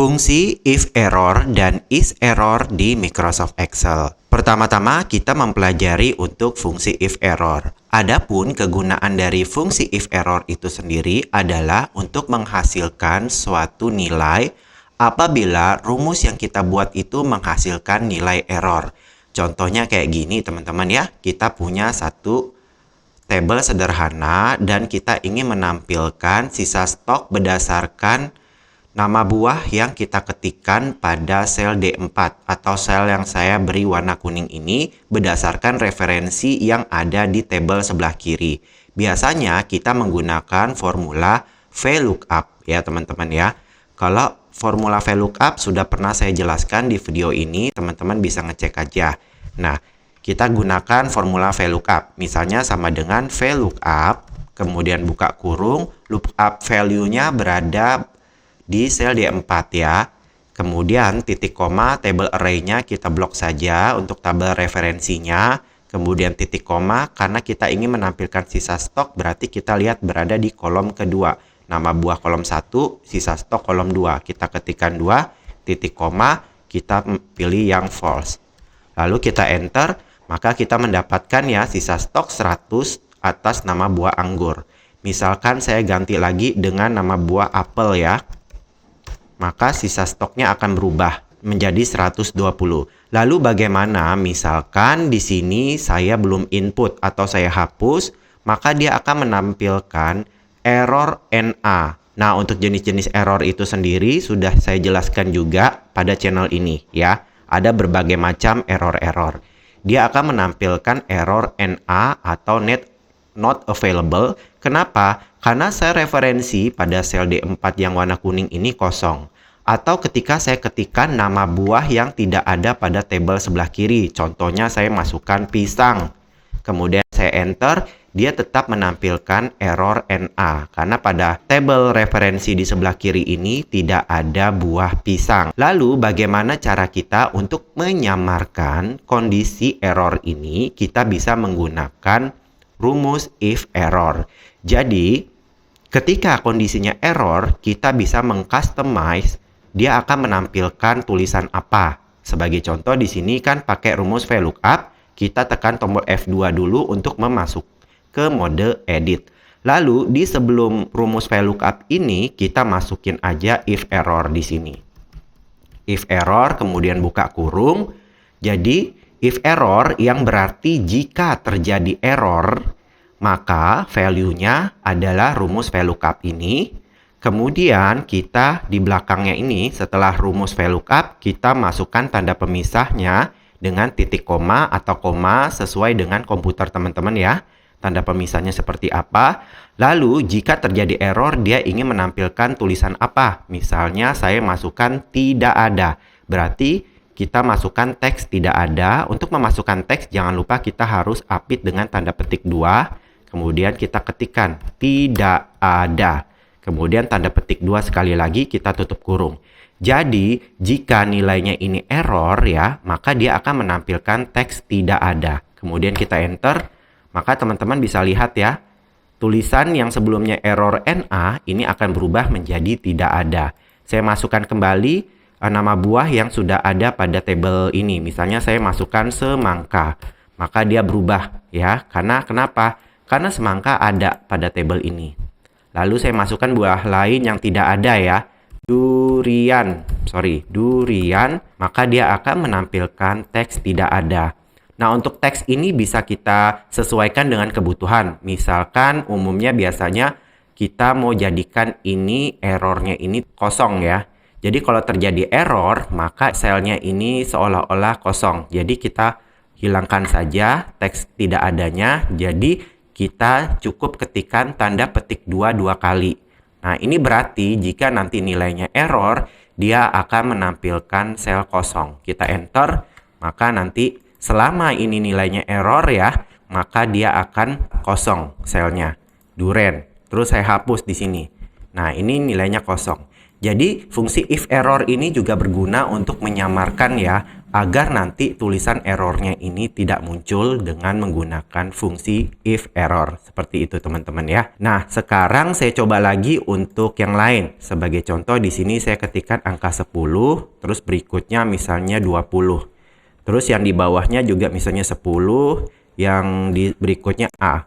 Fungsi if error dan is error di Microsoft Excel. Pertama-tama kita mempelajari untuk fungsi if error. Adapun kegunaan dari fungsi if error itu sendiri adalah untuk menghasilkan suatu nilai apabila rumus yang kita buat itu menghasilkan nilai error. Contohnya kayak gini teman-teman ya. Kita punya satu tabel sederhana dan kita ingin menampilkan sisa stok berdasarkan nama buah yang kita ketikkan pada sel D4 atau sel yang saya beri warna kuning ini berdasarkan referensi yang ada di tabel sebelah kiri. Biasanya kita menggunakan formula VLOOKUP ya teman-teman ya. Kalau formula VLOOKUP sudah pernah saya jelaskan di video ini, teman-teman bisa ngecek aja. Nah, kita gunakan formula VLOOKUP. Misalnya sama dengan VLOOKUP, kemudian buka kurung, lookup value-nya berada di sel D4 ya. Kemudian titik koma table array-nya kita blok saja untuk tabel referensinya. Kemudian titik koma karena kita ingin menampilkan sisa stok berarti kita lihat berada di kolom kedua. Nama buah kolom 1, sisa stok kolom 2. Kita ketikkan 2, titik koma, kita pilih yang false. Lalu kita enter, maka kita mendapatkan ya sisa stok 100 atas nama buah anggur. Misalkan saya ganti lagi dengan nama buah apel ya. Maka sisa stoknya akan berubah menjadi 120. Lalu bagaimana misalkan di sini saya belum input atau saya hapus, maka dia akan menampilkan error NA. Nah, untuk jenis-jenis error itu sendiri sudah saya jelaskan juga pada channel ini ya. Ada berbagai macam error-error. Dia akan menampilkan error NA atau not available. Kenapa? Karena saya referensi pada sel D4 yang warna kuning ini kosong. Atau ketika saya ketikkan nama buah yang tidak ada pada tabel sebelah kiri. Contohnya saya masukkan pisang. Kemudian saya enter, dia tetap menampilkan error NA. Karena pada tabel referensi di sebelah kiri ini tidak ada buah pisang. Lalu bagaimana cara kita untuk menyamarkan kondisi error ini? Kita bisa menggunakan rumus if error. Jadi ketika kondisinya error, kita bisa mengcustomize dia akan menampilkan tulisan apa. Sebagai contoh di sini kan pakai rumus VLOOKUP, kita tekan tombol F2 dulu untuk memasuk ke mode edit. Lalu di sebelum rumus VLOOKUP ini kita masukin aja if error di sini. If error kemudian buka kurung. Jadi if error yang berarti jika terjadi error, maka value-nya adalah rumus VLOOKUP ini. Kemudian kita di belakangnya ini setelah rumus VLOOKUP kita masukkan tanda pemisahnya dengan titik koma atau koma sesuai dengan komputer teman-teman ya. Tanda pemisahnya seperti apa. Lalu jika terjadi error dia ingin menampilkan tulisan apa. Misalnya saya masukkan tidak ada. Berarti kita masukkan teks tidak ada. Untuk memasukkan teks jangan lupa kita harus apit dengan tanda petik 2. Kemudian kita ketikkan tidak ada. Kemudian tanda petik 2 sekali lagi kita tutup kurung. Jadi jika nilainya ini error ya, maka dia akan menampilkan teks tidak ada. Kemudian kita enter, maka teman-teman bisa lihat ya, tulisan yang sebelumnya error NA ini akan berubah menjadi tidak ada. Saya masukkan kembali nama buah yang sudah ada pada tabel ini. Misalnya saya masukkan semangka, maka dia berubah ya. Karena kenapa? Karena semangka ada pada tabel ini. Lalu saya masukkan buah lain yang tidak ada ya. Durian, maka dia akan menampilkan teks tidak ada. Nah, untuk teks ini bisa kita sesuaikan dengan kebutuhan. Misalkan umumnya biasanya kita mau jadikan ini errornya ini kosong ya. Jadi kalau terjadi error, maka selnya ini seolah-olah kosong. Jadi kita hilangkan saja teks tidak adanya. Jadi kita cukup ketikkan tanda petik 2 kali. Nah, ini berarti jika nanti nilainya error, dia akan menampilkan sel kosong. Kita enter, maka nanti selama ini nilainya error ya, maka dia akan kosong selnya. Duren. Terus saya hapus di sini. Nah, ini nilainya kosong. Jadi, fungsi if error ini juga berguna untuk menyamarkan ya agar nanti tulisan errornya ini tidak muncul dengan menggunakan fungsi if error. Seperti itu teman-teman ya. Nah, sekarang saya coba lagi untuk yang lain. Sebagai contoh di sini saya ketikkan angka 10, terus berikutnya misalnya 20. Terus yang di bawahnya juga misalnya 10, yang di berikutnya A.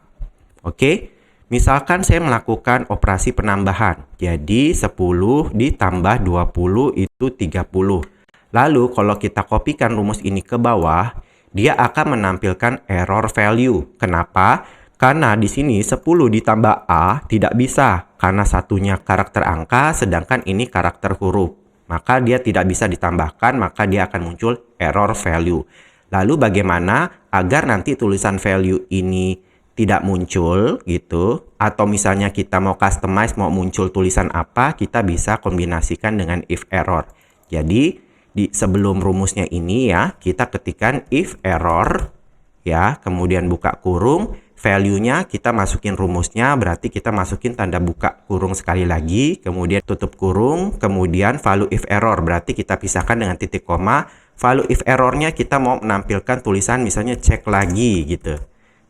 Oke. Misalkan saya melakukan operasi penambahan. Jadi 10 ditambah 20 itu 30. Lalu kalau kita kopikan rumus ini ke bawah, dia akan menampilkan error value. Kenapa? Karena di sini 10 ditambah A tidak bisa, karena satunya karakter angka, sedangkan ini karakter huruf. Maka dia tidak bisa ditambahkan, maka dia akan muncul error value. Lalu bagaimana agar nanti tulisan value ini tidak muncul gitu, atau misalnya kita mau customize, mau muncul tulisan apa, kita bisa kombinasikan dengan if error. Jadi sebelum rumusnya ini ya, kita ketikkan if error ya, kemudian buka kurung, value-nya kita masukin rumusnya, berarti kita masukin tanda buka kurung sekali lagi, kemudian tutup kurung, kemudian value if error, berarti kita pisahkan dengan titik koma. Value if error-nya kita mau menampilkan tulisan misalnya cek lagi gitu.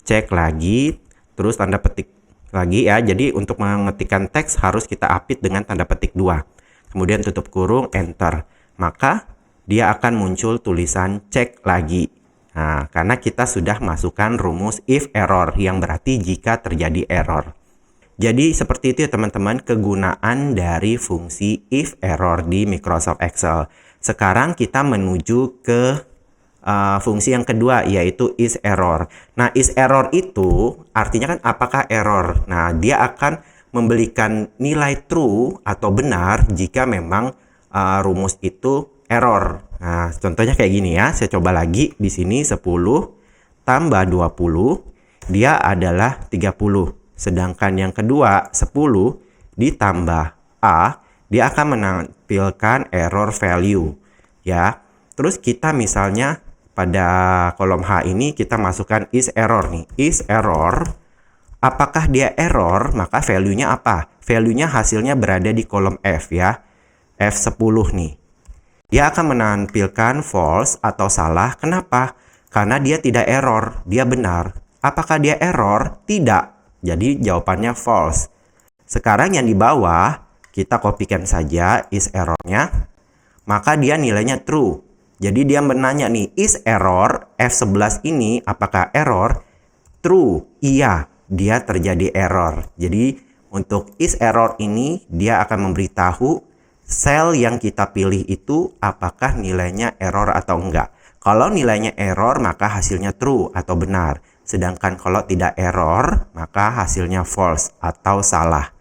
Cek lagi, terus tanda petik lagi ya. Jadi untuk mengetikkan teks harus kita apit dengan tanda petik 2. Kemudian tutup kurung, enter. Maka dia akan muncul tulisan cek lagi. Nah, karena kita sudah masukkan rumus if error yang berarti jika terjadi error. Jadi seperti itu ya teman-teman kegunaan dari fungsi if error di Microsoft Excel. Sekarang kita menuju ke fungsi yang kedua, yaitu is error. Nah, is error itu artinya kan apakah error. Nah, dia akan memberikan nilai true atau benar jika memang rumus itu error. Nah, contohnya kayak gini ya. Saya coba lagi di sini 10 tambah 20 dia adalah 30. Sedangkan yang kedua 10 ditambah A dia akan menampilkan error value ya. Terus kita misalnya pada kolom H ini kita masukkan is error nih. Is error, apakah dia error? Maka value-nya apa? Value-nya hasilnya berada di kolom F ya. F10 nih. Dia akan menampilkan false atau salah. Kenapa? Karena dia tidak error, dia benar. Apakah dia error? Tidak. Jadi jawabannya false. Sekarang yang di bawah, kita kopikan saja is error-nya. Maka dia nilainya true. Jadi dia menanya nih, is error F11 ini apakah error? True, iya, dia terjadi error. Jadi untuk is error ini, dia akan memberitahu sel yang kita pilih itu apakah nilainya error atau enggak. Kalau nilainya error maka hasilnya true atau benar. Sedangkan kalau tidak error maka hasilnya false atau salah.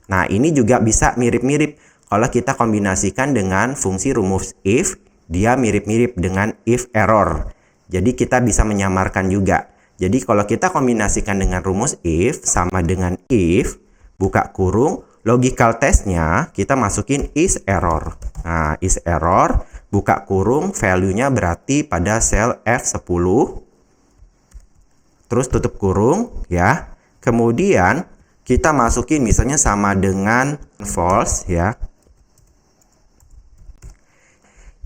Nah, ini juga bisa mirip-mirip kalau kita kombinasikan dengan fungsi rumus if, dia mirip-mirip dengan if error. Jadi kita bisa menyamarkan juga. Jadi kalau kita kombinasikan dengan rumus if sama dengan if, buka kurung, logical testnya kita masukin is error. Nah, is error, buka kurung, value-nya berarti pada sel F10. Terus tutup kurung ya. Kemudian kita masukin misalnya sama dengan false ya.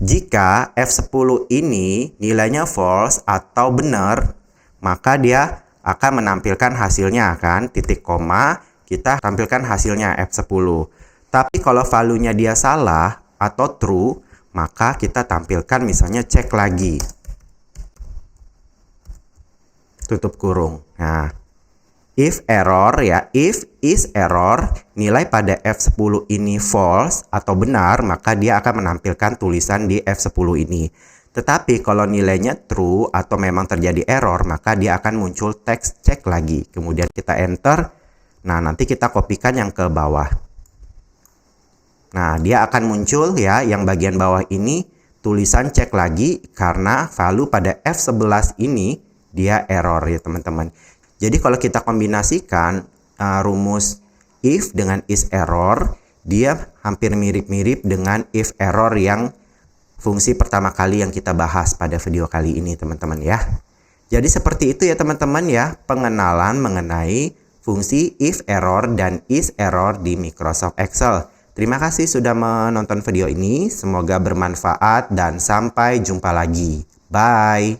Jika F10 ini nilainya false atau benar, maka dia akan menampilkan hasilnya kan, titik koma, kita tampilkan hasilnya F10. Tapi kalau value-nya dia salah atau true, maka kita tampilkan misalnya cek lagi. Tutup kurung. Nah, if error ya, if is error, nilai pada F10 ini false atau benar, maka dia akan menampilkan tulisan di F10 ini. Tetapi kalau nilainya true atau memang terjadi error, maka dia akan muncul teks cek lagi. Kemudian kita enter. Nah, nanti kita kopikan yang ke bawah. Nah, dia akan muncul ya, yang bagian bawah ini tulisan cek lagi karena value pada F11 ini dia error ya teman-teman. Jadi kalau kita kombinasikan rumus if dengan is error, dia hampir mirip-mirip dengan if error yang fungsi pertama kali yang kita bahas pada video kali ini teman-teman ya. Jadi seperti itu ya teman-teman ya, pengenalan mengenai fungsi if error dan is error di Microsoft Excel. Terima kasih sudah menonton video ini. Semoga bermanfaat dan sampai jumpa lagi. Bye!